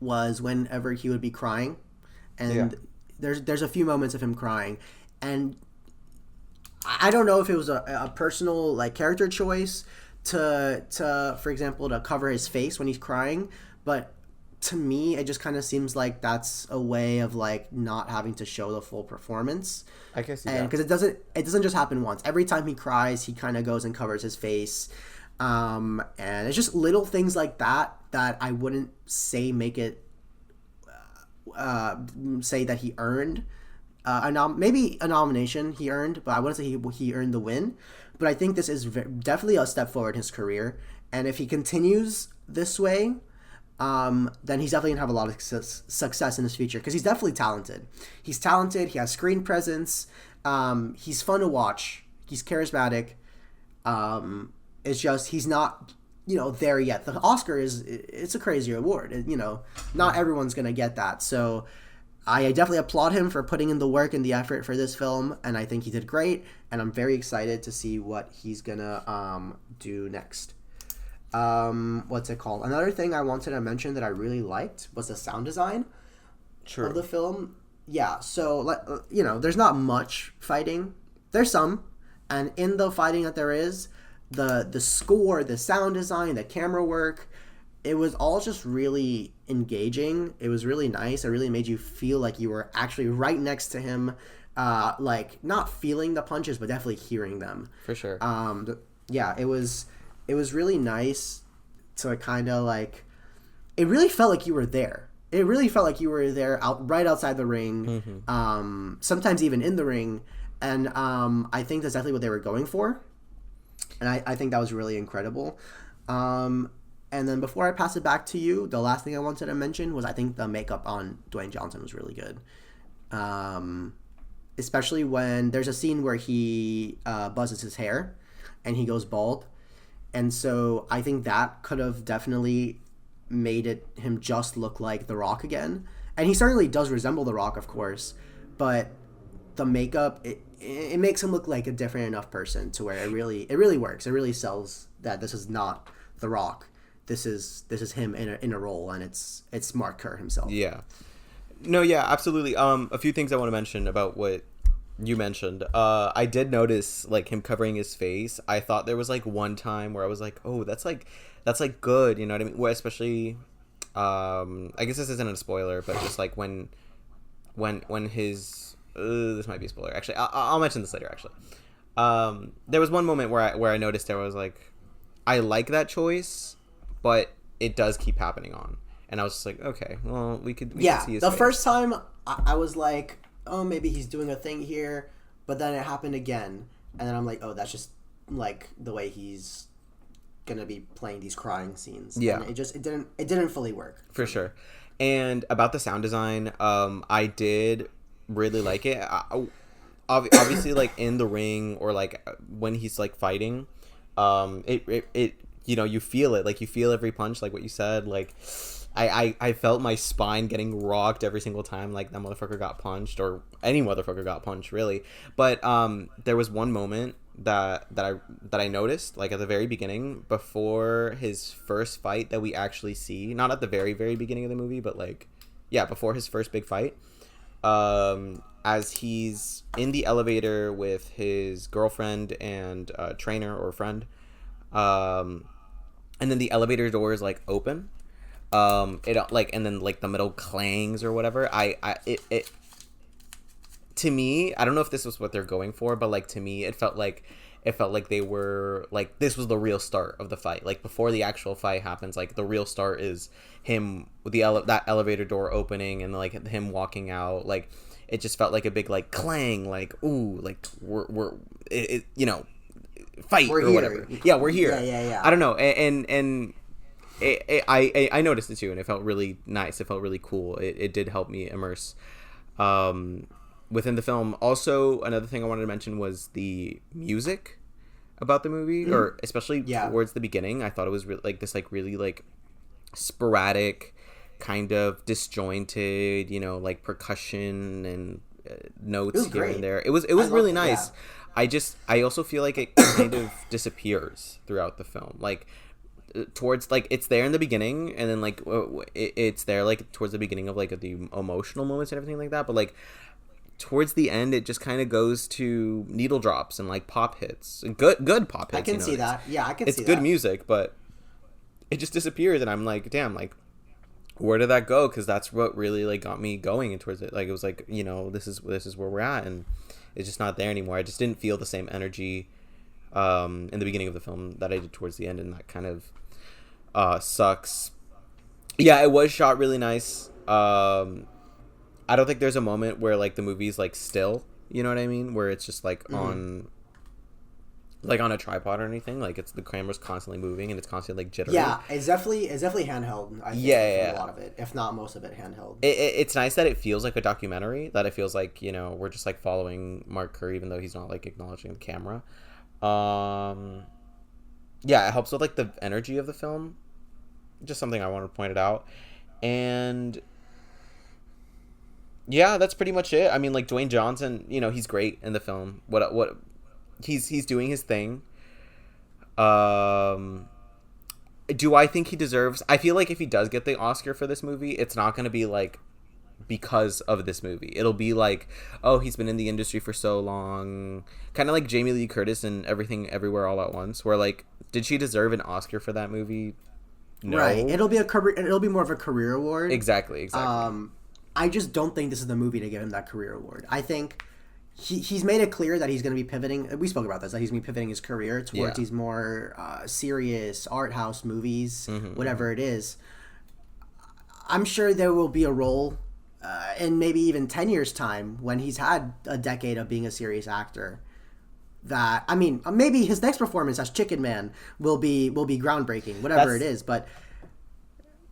was whenever he would be crying, Yeah. and there's a few moments of him crying, and I don't know if it was a personal like character choice to for example to cover his face when he's crying, but to me it just kind of seems like that's a way of like not having to show the full performance. I guess see And that. because it doesn't just happen once. Every time he cries he kind of goes and covers his face, and it's just little things like that that I wouldn't say make it say that he earned maybe a nomination he earned, but I wouldn't say he earned the win. But I think this is definitely a step forward in his career, and if he continues this way, then he's definitely gonna have a lot of success in his future because he's definitely talented. He's talented. He has screen presence. He's fun to watch. He's charismatic. It's just he's not there yet. The Oscar it's a crazy award. Not everyone's gonna get that. So I definitely applaud him for putting in the work and the effort for this film, and I think he did great. And I'm very excited to see what he's gonna do next. What's it called? Another thing I wanted to mention that I really liked was the sound design of the True. film. Yeah, so there's not much fighting. There's some, and in the fighting that there is, the score, the sound design, the camera work, it was all just really engaging. It was really nice. It really made you feel like you were actually right next to him, like not feeling the punches, but definitely hearing them. For sure. Yeah, it was really nice to kind of like it really felt like you were there. It really felt like you were there right outside the ring, Mm-hmm. sometimes even in the ring, and I think that's definitely what they were going for, and I think that was really incredible. And then before I pass it back to you, the last thing I wanted to mention was I think the makeup on Dwayne Johnson was really good, um, especially when there's a scene where he buzzes his hair and he goes bald, and so I think that could have definitely made him just look like The Rock again. And he certainly does resemble The Rock, of course, but the makeup it makes him look like a different enough person to where it really works. It really sells that this is not The Rock. This is him in a role, and it's Mark Kerr himself. Yeah. No, yeah, absolutely. A few things I want to mention about what you mentioned. I did notice like him covering his face. I thought there was like one time where I was like, oh, that's like good, you know what I mean? Where especially, I guess this isn't a spoiler, but just like when his this might be a spoiler. Actually, I'll mention this later. Actually, there was one moment where I noticed there was like, I like that choice, but it does keep happening on, and I was just like, okay, well, we could see his The face. first time I was like, oh, maybe he's doing a thing here, but then it happened again, and then I'm like, oh, that's just like the way he's gonna be playing these crying scenes. Yeah. And it didn't fully work. For sure. And about the sound design, I did really like it. Obviously, like in the ring or like when he's like fighting, it you feel it. Like you feel every punch, like what you said. Like I felt my spine getting rocked every single time like that motherfucker got punched, or any motherfucker got punched, really. But there was one moment that I noticed, like at the very beginning, before his first fight that we actually see, not at the very very beginning of the movie, but like, yeah, before his first big fight, as he's in the elevator with his girlfriend and trainer or friend, and then the elevator doors like open, it like, and then like the metal clangs or whatever. It to me, I don't know if this was what they're going for, but like to me, it felt like they were like, this was the real start of the fight. Like before the actual fight happens, like the real start is him with that elevator door opening and like him walking out. Like it just felt like a big like clang, like ooh, like we're you know, fight We're or here. whatever. Yeah, we're here. Yeah. I don't know, and I noticed it too, and it felt really nice. It felt really cool. It did help me immerse within the film. Also, another thing I wanted to mention was the music about the movie, or especially towards the beginning. I thought it was like this, like really like sporadic, kind of disjointed, you know, like percussion and notes here and there. It was really nice. Yeah. I also feel like it kind of disappears throughout the film, like towards like it's there in the beginning, and then like it's there like towards the beginning of like the emotional moments and everything like that, but like towards the end it just kind of goes to needle drops and like pop hits, good pop hits. I can see that. Yeah, I can see that. It's good music, but it just disappears, and I'm like, damn, like where did that go? Because that's what really like got me going towards it. Like it was like, you know, this is where we're at, and it's just not there anymore. I just didn't feel the same energy in the beginning of the film that I did towards the end, and that kind of sucks. Yeah, it was shot really nice. I don't think there's a moment where like the movie's like still, you know what I mean, where it's just like on a tripod or anything. Like it's the camera's constantly moving and it's constantly like jittery. Yeah, it's definitely handheld. I think, yeah. A lot of it, if not most of it, handheld. It's nice that it feels like a documentary. That it feels like, you know, we're just like following Mark Kerr, even though he's not like acknowledging the camera. Yeah, it helps with like the energy of the film. Just something I wanted to point it out. And yeah, that's pretty much it. I mean, like Dwayne Johnson, you know, he's great in the film. What he's doing his thing. Do I think he deserves? I feel like if he does get the Oscar for this movie, it's not going to be like because of this movie. It'll be like, oh, he's been in the industry for so long, kind of like Jamie Lee Curtis in Everything Everywhere All at Once, where like, did she deserve an Oscar for that movie? No. Right. It'll be a career. It'll be more of a career award. Exactly. I just don't think this is the movie to give him that career award. I think he's made it clear that he's going to be pivoting. We spoke about this, that he's going to be pivoting his career towards these more serious art house movies, whatever it is. I'm sure there will be a role in maybe even 10 years' time when he's had a decade of being a serious actor. That, I mean, maybe his next performance as Chicken Man will be groundbreaking, whatever it is. But,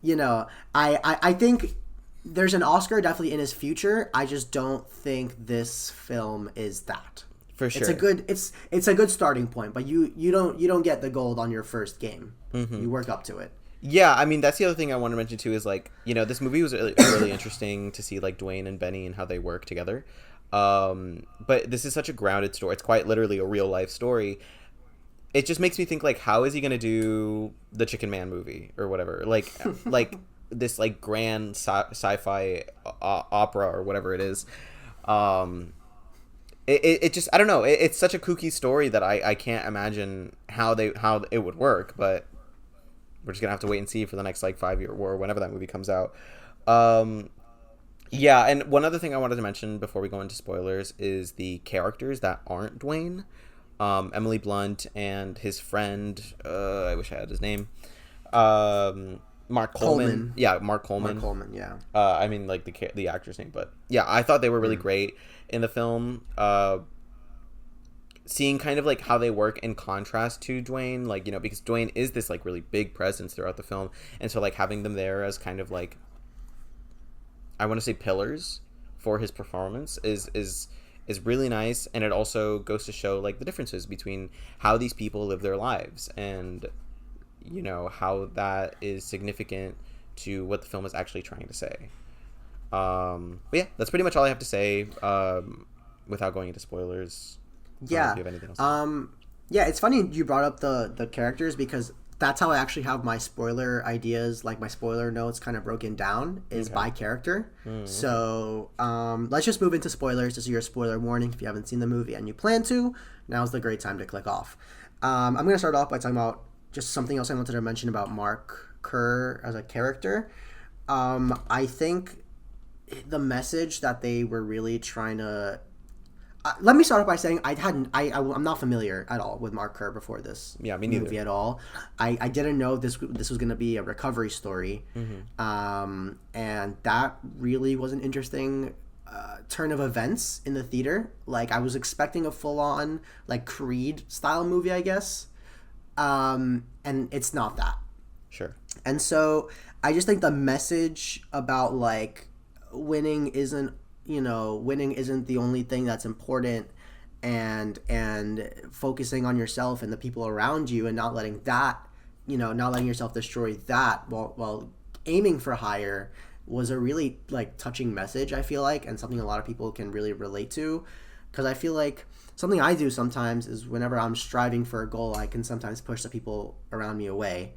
you know, I think there's an Oscar definitely in his future. I just don't think this film is that. For sure. It's a good starting point, but you don't get the gold on your first game. You work up to it. Yeah, I mean, that's the other thing I want to mention too is like, you know, this movie was really interesting to see like Dwayne and Benny and how they work together. But this is such a grounded story. It's quite literally a real life story. It just makes me think like, how is he going to do the Chicken Man movie or whatever? Like this like grand sci-fi opera or whatever it is. It just, I don't know. It's such a kooky story that I can't imagine how it would work, but we're just gonna have to wait and see for the next like 5 year or whenever that movie comes out. Yeah, and one other thing I wanted to mention before we go into spoilers is the characters that aren't Dwayne. Emily Blunt and his friend, I wish I had his name. Mark Coleman. Yeah, Mark Coleman. Mark Coleman, yeah. I mean, like the actor's name, but yeah, I thought they were really great in the film. Seeing kind of like how they work in contrast to Dwayne, like, you know, because Dwayne is this like really big presence throughout the film, and so like having them there as kind of like, I want to say pillars for his performance is really nice, and it also goes to show like the differences between how these people live their lives and, you know, how that is significant to what the film is actually trying to say. But yeah, that's pretty much all I have to say without going into spoilers. Yeah. Yeah, it's funny you brought up the characters, because that's how I actually have my spoiler ideas, like my spoiler notes kind of broken down, is by character. So let's just move into spoilers. This is your spoiler warning. If you haven't seen the movie and you plan to, now's the great time to click off. I'm going to start off by talking about just something else I wanted to mention about Mark Kerr as a character. I think the message that they were really trying to... let me start off by saying I'm not familiar at all with Mark Kerr before this movie at all. I didn't know this was going to be a recovery story, and that really was an interesting turn of events in the theater. Like I was expecting a full on like Creed style movie, I guess, and it's not that. Sure. And so I just think the message about like winning isn't winning isn't the only thing that's important, and focusing on yourself and the people around you and not letting that not letting yourself destroy that while aiming for higher was a really like touching message, I feel like, and something a lot of people can really relate to, because I feel like something I do sometimes is whenever I'm striving for a goal, I can sometimes push the people around me away,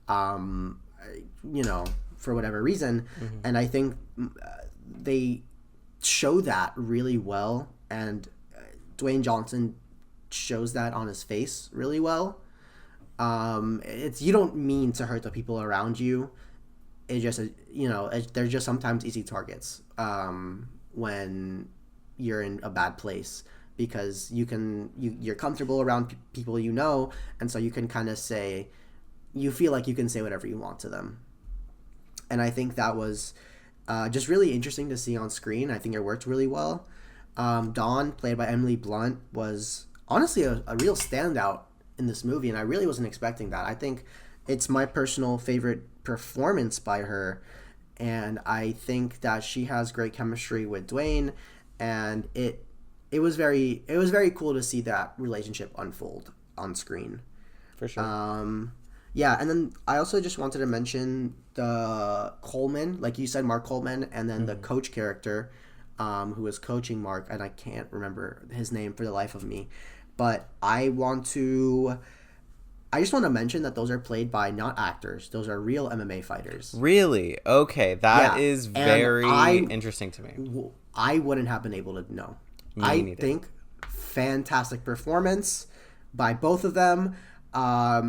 um, for whatever reason. Mm-hmm. And I think they show that really well, and Dwayne Johnson shows that on his face really well. It's you don't mean to hurt the people around you. It just they're just sometimes easy targets when you're in a bad place, because you're comfortable around people and so you can kind of you feel like you can say whatever you want to them. And I think that was just really interesting to see on screen. I think it worked really well. Dawn, played by Emily Blunt, was honestly a real standout in this movie, and I really wasn't expecting that. I think it's my personal favorite performance by her, and I think that she has great chemistry with Dwayne, and it was very cool to see that relationship unfold on screen. For sure. Yeah, and then I also just wanted to mention the Coleman, like you said, Mark Coleman, and then the coach character, who was coaching Mark, and I can't remember his name for the life of me, but I just want to mention that those are played by not actors; those are real MMA fighters. Really? Okay, that is very And interesting to me. I wouldn't have been able to know. Me I neither. think fantastic performance by both of them. I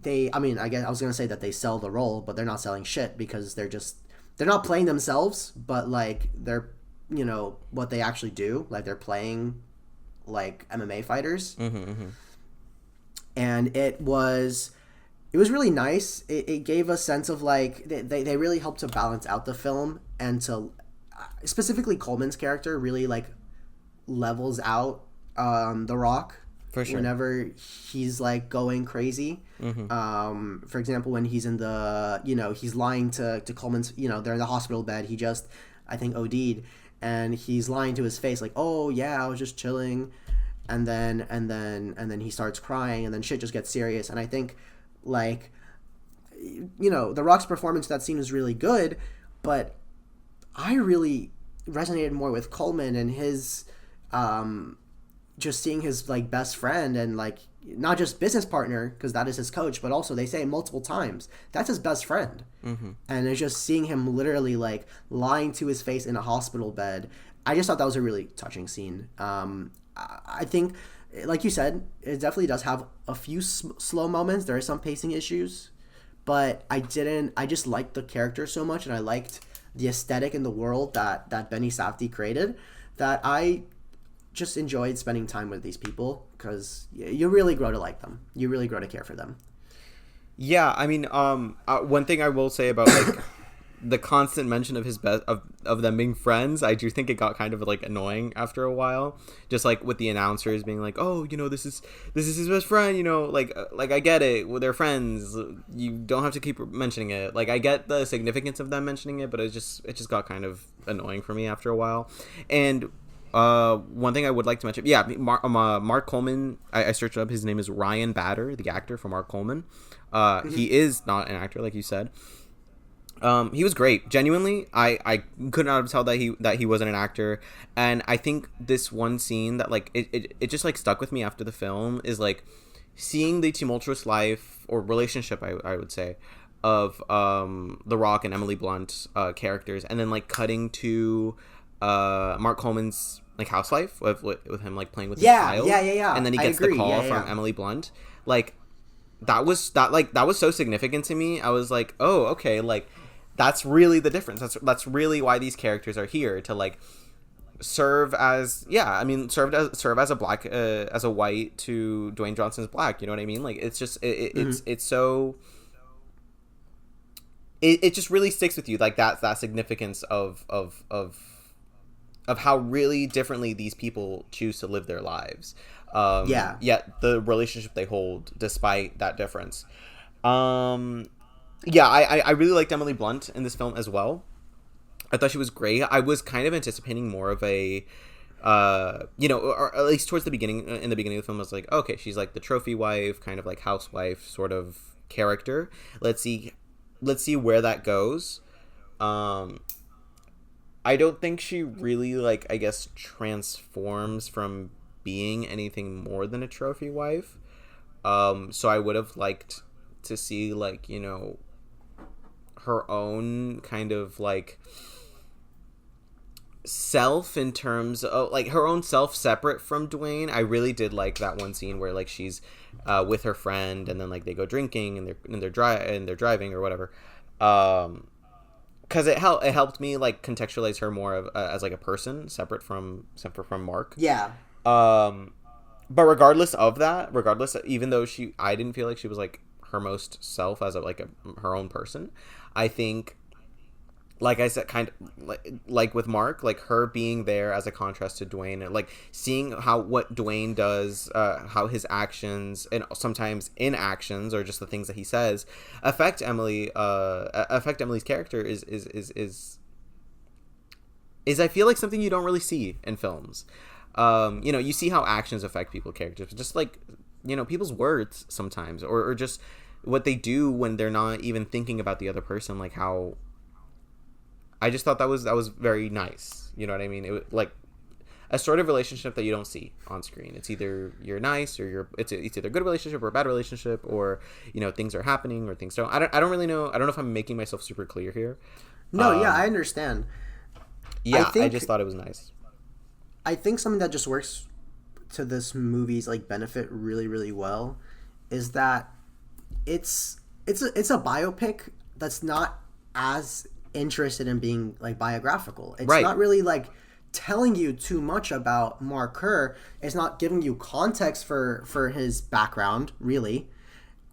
guess I was gonna say that they sell the role, but they're not selling shit, because they're not playing themselves, but like they're what they actually do, like they're playing like MMA fighters. Mm-hmm, mm-hmm. And it was really nice. It gave a sense of like they really helped to balance out the film, and to specifically Coleman's character really like levels out The Rock. For sure. Whenever he's like going crazy. Mm-hmm. For example, when he's in the he's lying to Coleman's, they're in the hospital bed, he just I think OD'd, and he's lying to his face like, oh yeah, I was just chilling, and then he starts crying, and then shit just gets serious. And I think like The Rock's performance in that scene is really good, but I really resonated more with Coleman and his just seeing his like best friend, and like not just business partner, because that is his coach, but also they say it multiple times that's his best friend. Mm-hmm. And it's just seeing him literally like lying to his face in a hospital bed. I just thought that was a really touching scene. I think, like you said, it definitely does have a few slow moments. There are some pacing issues, but I just liked the character so much, and I liked the aesthetic in the world that Benny Safdie created, that I just enjoyed spending time with these people, because you really grow to like them. You really grow to care for them. Yeah, I mean, one thing I will say about like the constant mention of his of them being friends, I do think it got kind of like annoying after a while. Just like with the announcers being like, "Oh, this is his best friend," like I get it, well, they're friends. You don't have to keep mentioning it. Like I get the significance of them mentioning it, but it just got kind of annoying for me after a while. And one thing I would like to mention, Mark Coleman, I searched up, his name is Ryan Bader, the actor for Mark Coleman. He is not an actor, like you said. He was great. Genuinely, I could not have told that he wasn't an actor. And I think this one scene that like it just like stuck with me after the film is like seeing the tumultuous life or relationship, I would say, of The Rock and Emily Blunt characters, and then like cutting to Mark Coleman's like house life with him like playing with his child. Yeah. And then he gets the call from Emily Blunt. Like that was so significant to me. I was like, oh, okay, like that's really the difference. That's really why these characters are here, to like serve as a black as a white to Dwayne Johnson's black. You know what I mean? Like it's just it's so. It just really sticks with you, like that significance of of how really differently these people choose to live their lives. Yeah. Yet the relationship they hold despite that difference. Yeah, I really liked Emily Blunt in this film as well. I thought she was great. I was kind of anticipating more of a, or at least towards the beginning, in the beginning of the film, I was like, okay, she's like the trophy wife, kind of like housewife sort of character. Let's see where that goes. I don't think she really, like, I guess, transforms from being anything more than a trophy wife. So I would have liked to see, like, her own kind of, like, self in terms of, like, her own self separate from Dwayne. I really did like that one scene where, like, she's with her friend, and then, like, they go drinking, and they're driving or whatever. Because it helped me, like, contextualize her more of as, like, a person separate from Mark. Yeah. But regardless, even though I didn't feel like she was, like, her most self as her own person, I think, like I said, kind of like with Mark, like, her being there as a contrast to Dwayne, and, like, seeing what Dwayne does, how his actions and sometimes inactions or just the things that he says affect Emily's character is I feel like something you don't really see in films. You see how actions affect people's characters, but just, like, people's words sometimes, or just what they do when they're not even thinking about the other person, like how I just thought that was very nice. You know what I mean? It was like a sort of relationship that you don't see on screen. It's either you're nice or it's either a good relationship or a bad relationship, or things are happening or things don't. I don't really know. I don't know if I'm making myself super clear here. No, yeah, I understand. Yeah, I just thought it was nice. I think something that just works to this movie's, like, benefit really, really well is that it's a biopic that's not as interested in being, like, biographical. It's not really, like, telling you too much about Mark Kerr. It's not giving you context for his background, really.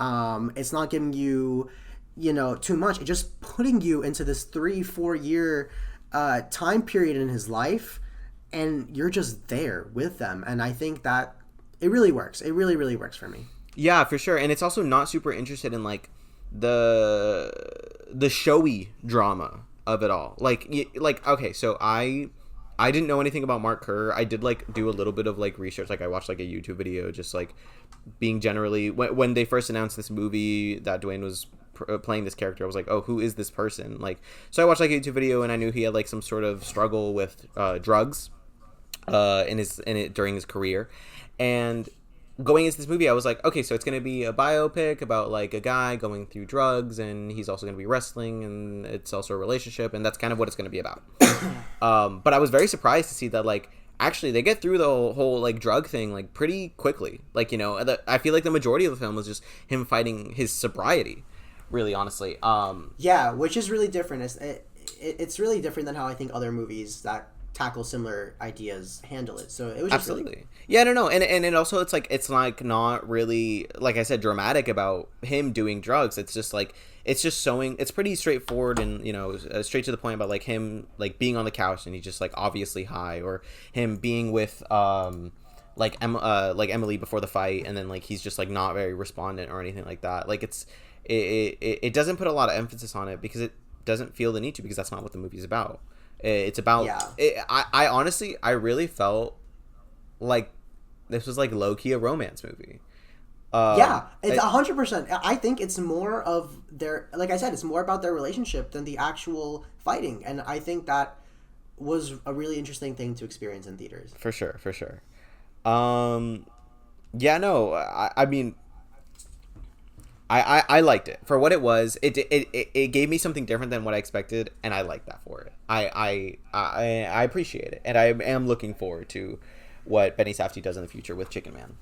It's not giving you too much. It's just putting you into this 3-4 year time period in his life, and you're just there with them. And I think that it really works. It really, really works for me. Yeah, for sure. And it's also not super interested in, like, the showy drama of it all. Like, okay, so I didn't know anything about Mark Kerr. I did, like, do a little bit of, like, research. Like, I watched, like, a YouTube video, just, like, being generally when they first announced this movie that Dwayne was playing this character, I was like, oh, who is this person? Like, so I watched, like, a YouTube video, and I knew he had, like, some sort of struggle with drugs during his career. And going into this movie, I was like, okay, so it's going to be a biopic about, like, a guy going through drugs, and he's also going to be wrestling, and it's also a relationship, and that's kind of what it's going to be about. But I was very surprised to see that, like, actually they get through the whole like, drug thing, like, pretty quickly. Like, I feel like the majority of the film was just him fighting his sobriety, really, honestly. Yeah, which is really different. It's really different than how I think other movies that tackle similar ideas handle it. So it was just absolutely really... Yeah, no, and it also, it's like not really, like I said, dramatic about him doing drugs. It's just like, it's just showing, it's pretty straightforward and straight to the point about, like, him, like, being on the couch and he's just, like, obviously high, or him being with like Emily before the fight, and then, like, he's just, like, not very respondent or anything like that. Like, it doesn't put a lot of emphasis on it because it doesn't feel the need to, because that's not what the movie's about. It's about... Yeah. I honestly, I really felt like this was, like, low-key a romance movie. Yeah, it's 100%. I think it's more of their... Like I said, it's more about their relationship than the actual fighting. And I think that was a really interesting thing to experience in theaters. For sure. Yeah, no, I mean... I liked it for what it was. It gave me something different than what I expected, and I liked that for it. I appreciate it, and I am looking forward to what Benny Safdie does in the future with Chicken Man.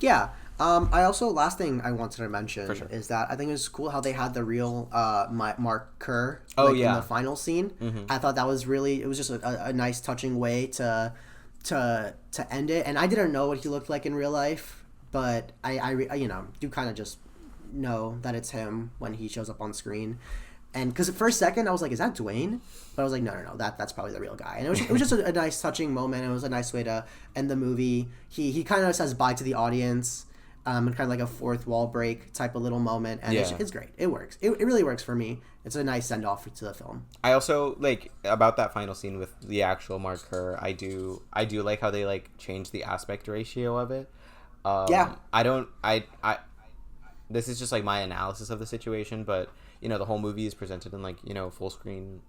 Yeah. I also, last thing I wanted to mention For sure. is that I think it was cool how they had the real Mark Kerr in the final scene. Mm-hmm. I thought that was really, it was just a nice touching way to end it. And I didn't know what he looked like in real life, but I do kind of just know that it's him when he shows up on screen. And because for a second I was like, is that Dwayne? But I was like, no, that's probably the real guy. And it was just a nice touching moment. It was a nice way to end the movie. He kind of says bye to the audience, and kind of like a fourth wall break type of little moment, and it's great. It works. It really works for me. It's a nice send off to the film. I also like about that final scene with the actual Mark Kerr. I do like how they like change the aspect ratio of it. I this is just like my analysis of the situation, but you know, the whole movie is presented in like, you know, full screen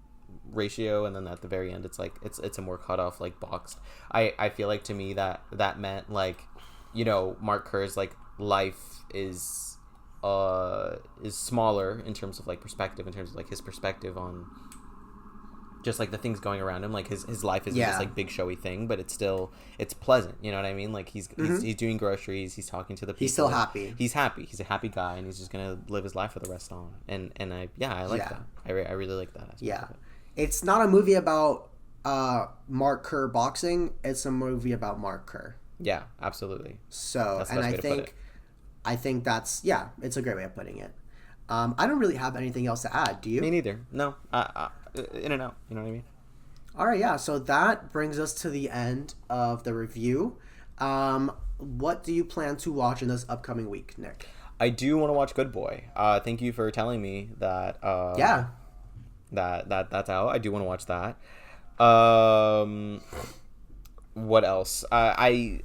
ratio, and then at the very end it's like it's a more cut off, like boxed. I feel like to me that meant like, you know, Mark Kerr's like life is smaller in terms of like perspective, in terms of like his perspective on just like the things going around him. Like his life isn't this like big showy thing, but it's pleasant, you know what I mean? Like he's doing groceries, he's talking to the people, he's still happy, he's a happy guy, and he's just gonna live his life for the rest on. And I like that. I really like that aspect. It's not a movie about Mark Kerr boxing, it's a movie about Mark Kerr. Yeah, absolutely. So, and I think that's it's a great way of putting it. I don't really have anything else to add. Do you? Me neither. No. In and out. You know what I mean? All right, yeah. So that brings us to the end of the review. What do you plan to watch in this upcoming week, Nick? I do want to watch Good Boy. Thank you for telling me that. That's out. I do want to watch that. What else? I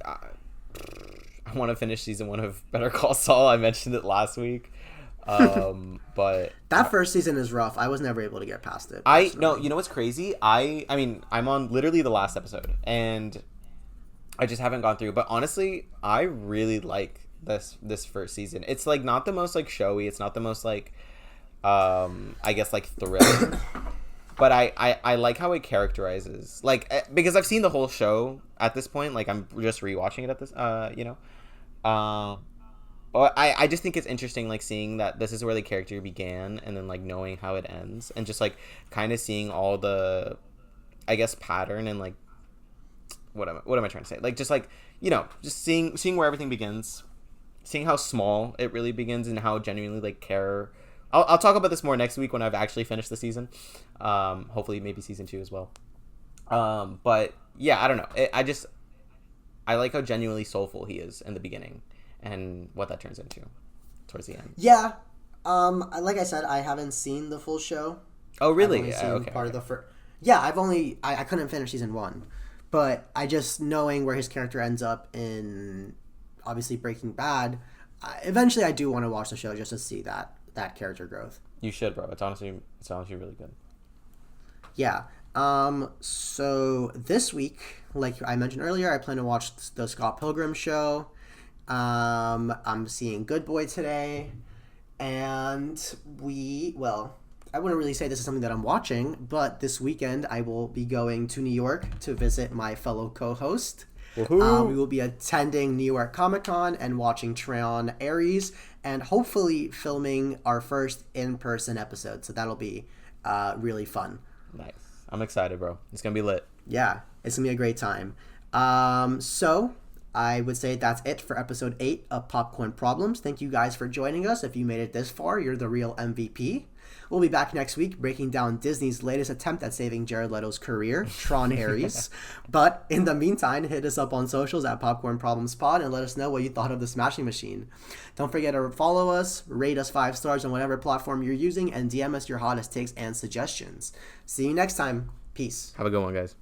want to finish season 1 of Better Call Saul. I mentioned it last week. But that first season is rough. I was never able to get past it. You know what's crazy? I mean, I'm on literally the last episode, and I just haven't gone through. But honestly, I really like this first season. It's like not the most like showy. It's not the most like, I guess like thrilling. But I like how it characterizes, like, because I've seen the whole show at this point. Like, I'm just rewatching it at this, you know. But I just think it's interesting, like, seeing that this is where the character began, and then, like, knowing how it ends, and just, like, kind of seeing all the, I guess, pattern, and, like, what am I trying to say? Like, just, like, you know, just seeing where everything begins, seeing how small it really begins, and how genuinely, like, care. I'll talk about this more next week when I've actually finished the season. Hopefully, maybe season 2 as well. But, yeah, I don't know. I like how genuinely soulful he is in the beginning, and what that turns into towards the end. Yeah. Like I said, I haven't seen the full show. Oh, really? I've only seen part of the first. Yeah, I couldn't finish season 1, but I just knowing where his character ends up in, obviously, Breaking Bad. Eventually, I do want to watch the show just to see that character growth. You should, bro. It's honestly really good. Yeah. So this week, like I mentioned earlier, I plan to watch the Scott Pilgrim show. I'm seeing Good Boy today, and I wouldn't really say this is something that I'm watching, but this weekend I will be going to New York to visit my fellow co-host. We will be attending New York Comic Con and watching Treon Aries, and hopefully filming our first in-person episode. So that'll be really fun. Nice. I'm excited, bro. It's gonna be lit. Yeah, it's gonna be a great time. So I would say that's it for episode 8 of Popcorn Problems. Thank you guys for joining us. If you made it this far, you're the real MVP. We'll be back next week breaking down Disney's latest attempt at saving Jared Leto's career, Tron Ares. But in the meantime, hit us up on socials at Popcorn Problems Pod and let us know what you thought of the Smashing Machine. Don't forget to follow us, rate us 5 stars on whatever platform you're using, and DM us your hottest takes and suggestions. See you next time. Peace. Have a good one, guys.